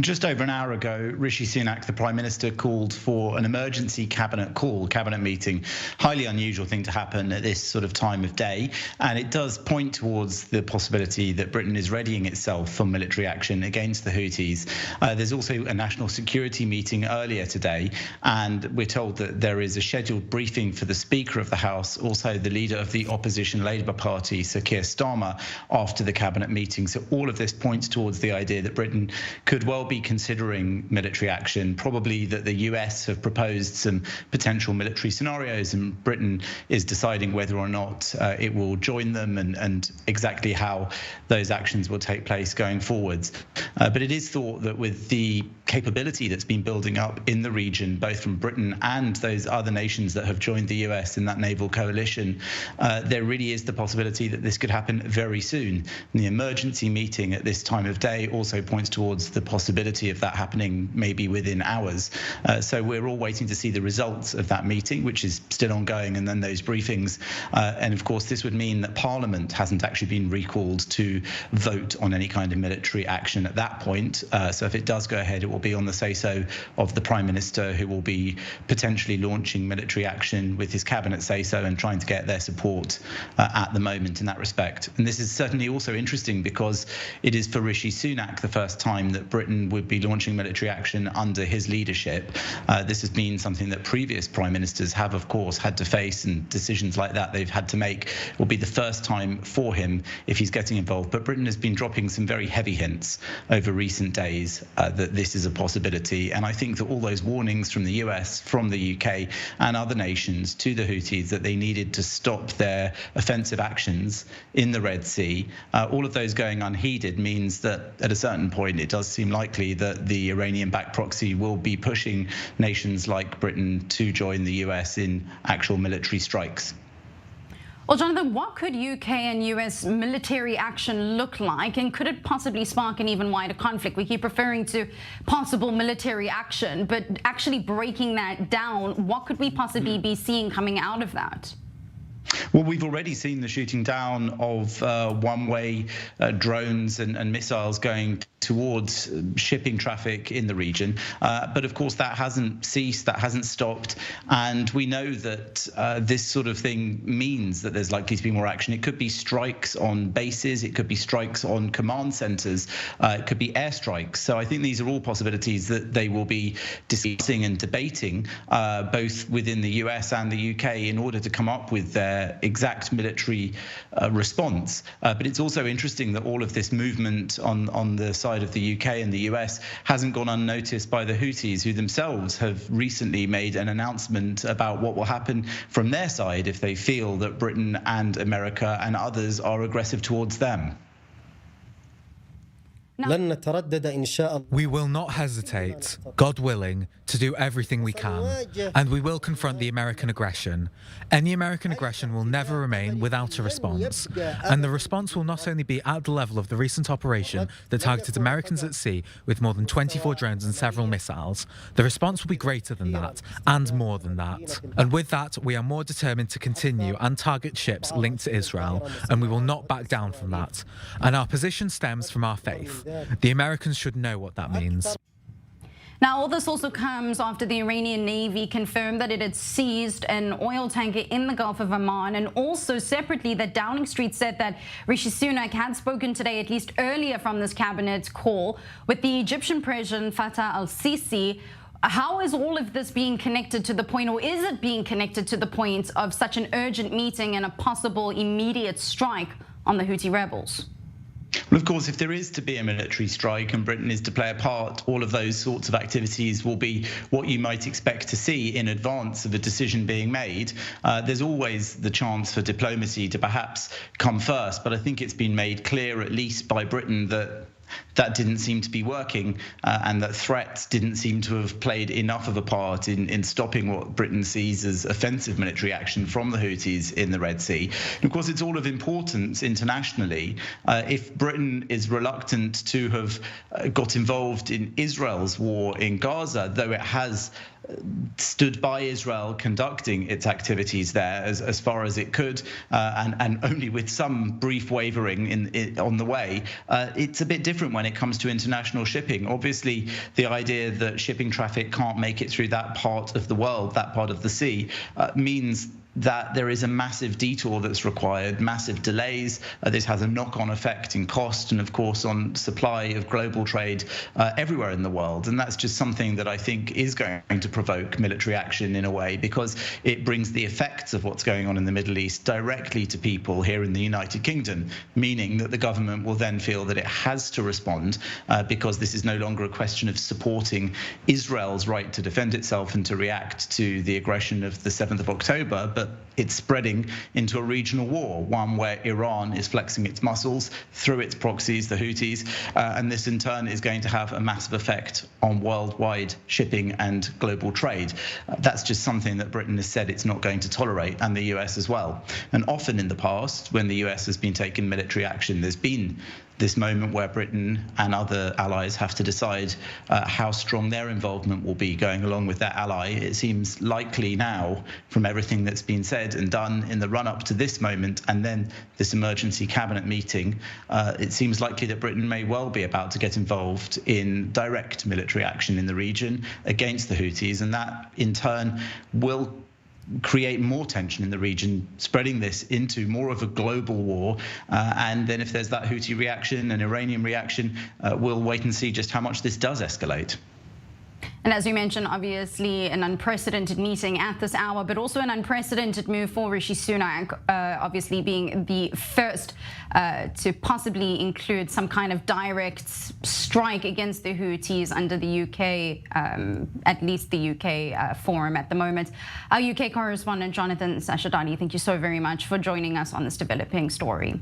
Just over an hour ago, Rishi Sunak, the Prime Minister, called for an emergency cabinet meeting. Highly unusual thing to happen at this sort of time of day. And it does point towards the possibility that Britain is readying itself for military action against the Houthis. There's also a national security meeting earlier today, and we're told that there is a scheduled briefing for the Speaker of the House, also the leader of the opposition Labour Party, Sir Keir Starmer, after the cabinet meeting. So all of this points towards the idea that Britain could well be considering military action, probably that the US have proposed some potential military scenarios, and Britain is deciding whether or not it will join them and exactly how those actions will take place going forwards. But it is thought that with the capability that's been building up in the region, both from Britain and those other nations that have joined the US in that naval coalition, there really is the possibility that this could happen very soon. And the emergency meeting at this time of day also points towards the possibility of that happening maybe within hours. So we're all waiting to see the results of that meeting, which is still ongoing, and then those briefings. And of course, this would mean that Parliament hasn't actually been recalled to vote on any kind of military action at that point. So if it does go ahead, it will be on the say-so of the Prime Minister, who will be potentially launching military action with his cabinet say-so and trying to get their support at the moment in that respect. And this is certainly also interesting because it is for Rishi Sunak the first time that Britain would be launching military action under his leadership. This has been something that previous prime ministers have, of course, had to face, and decisions like that they've had to make. It will be the first time for him if he's getting involved. But Britain has been dropping some very heavy hints over recent days that this is a possibility. And I think that all those warnings from the US, from the UK and other nations to the Houthis that they needed to stop their offensive actions in the Red Sea, all of those going unheeded means that at a certain point it does seem likely that the Iranian-backed proxy will be pushing nations like Britain to join the US in actual military strikes. Well, Jonathan, what could UK and US military action look like, and could it possibly spark an even wider conflict? We keep referring to possible military action, but actually breaking that down, what could we possibly be seeing coming out of that? Well, we've already seen the shooting down of one-way drones and missiles going towards shipping traffic in the region. But of course, that hasn't ceased, that hasn't stopped. And we know that this sort of thing means that there's likely to be more action. It could be strikes on bases, it could be strikes on command centers, it could be airstrikes. So I think these are all possibilities that they will be discussing and debating, both within the US and the UK, in order to come up with their exact military response. But it's also interesting that all of this movement on the side of the UK and the US hasn't gone unnoticed by the Houthis, who themselves have recently made an announcement about what will happen from their side if they feel that Britain and America and others are aggressive towards them. We will not hesitate, God willing, to do everything we can, and we will confront the American aggression. Any American aggression will never remain without a response, and the response will not only be at the level of the recent operation that targeted Americans at sea with more than 24 drones and several missiles. The response will be greater than that, and more than that. And with that, we are more determined to continue and target ships linked to Israel, and we will not back down from that. And our position stems from our faith. The Americans should know what that means. Now, all this also comes after the Iranian Navy confirmed that it had seized an oil tanker in the Gulf of Oman, and also separately that Downing Street said that Rishi Sunak had spoken today, at least earlier from this cabinet call, with the Egyptian President Fattah al-Sisi. How is all of this being connected to the point, or is it being connected to the point of such an urgent meeting and a possible immediate strike on the Houthi rebels? Well, of course, if there is to be a military strike and Britain is to play a part, all of those sorts of activities will be what you might expect to see in advance of a decision being made. There's always the chance for diplomacy to perhaps come first, but I think it's been made clear, at least by Britain, that that didn't seem to be working, and that threats didn't seem to have played enough of a part in stopping what Britain sees as offensive military action from the Houthis in the Red Sea. And of course, it's all of importance internationally. If Britain is reluctant to have got involved in Israel's war in Gaza, though it has stood by Israel conducting its activities there as far as it could, and only with some brief wavering on the way. It's a bit different when it comes to international shipping. Obviously, the idea that shipping traffic can't make it through that part of the world, that part of the sea, means that there is a massive detour that's required, massive delays. This has a knock-on effect in cost and, of course, on supply of global trade everywhere in the world. And that's just something that I think is going to provoke military action in a way, because it brings the effects of what's going on in the Middle East directly to people here in the United Kingdom, meaning that the government will then feel that it has to respond because this is no longer a question of supporting Israel's right to defend itself and to react to the aggression of the 7th of October, but it's spreading into a regional war, one where Iran is flexing its muscles through its proxies, the Houthis, and this in turn is going to have a massive effect on worldwide shipping and global trade. That's just something that Britain has said it's not going to tolerate, and the US as well. And often in the past, when the US has been taking military action, there's been this moment where Britain and other allies have to decide how strong their involvement will be going along with their ally. It seems likely now, from everything that's been said and done in the run-up to this moment and then this emergency cabinet meeting, it seems likely that Britain may well be about to get involved in direct military action in the region against the Houthis, and that in turn will create more tension in the region, spreading this into more of a global war. And then if there's that Houthi reaction and Iranian reaction, we'll wait and see just how much this does escalate. And as you mentioned, obviously an unprecedented meeting at this hour, but also an unprecedented move for Rishi Sunak, obviously being the first to possibly include some kind of direct strike against the Houthis under the UK, at least the UK forum at the moment. Our UK correspondent, Jonathan Sacerdoti, thank you so very much for joining us on this developing story.